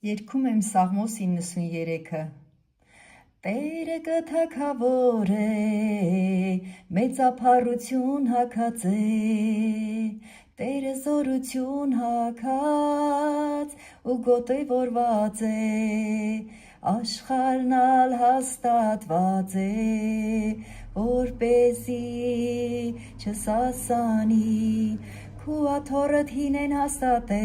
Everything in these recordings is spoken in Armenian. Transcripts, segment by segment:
Երգում եմ Սաղմոս 93-ը։ Տերը կթագավոր է, մեծափառություն հագած է, Տերը զորություն հագած ու գոտևորված է, աշխարհն ալ հաստատված է, որպեսզի չսասանի, քու աթոռդ հինեն հաստատե,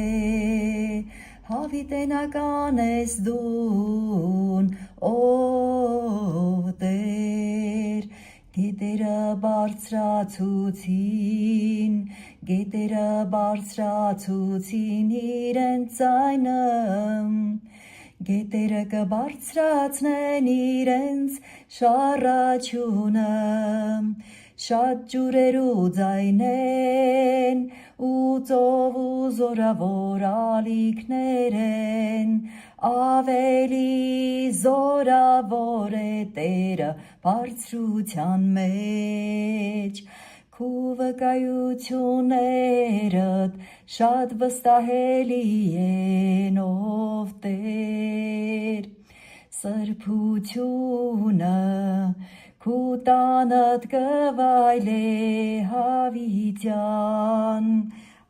հավիտենական ես դուն, ով Տեր, գետերը բարձրացուցին իրենց ձայնը, գետերը կբարձրացնեն իրենց շառաչյունը, շատ ջուրեր ու ձայնեն, ու ծով ու զորավոր ալիքներ են, ավելի զորավոր է Տերը բարձրության մեջ, քու վկայություններդ շատ վստահելի են, ով Տեր, սրբությունը քու տանդ կվայելե հավիտյան,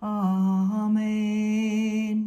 ամեն։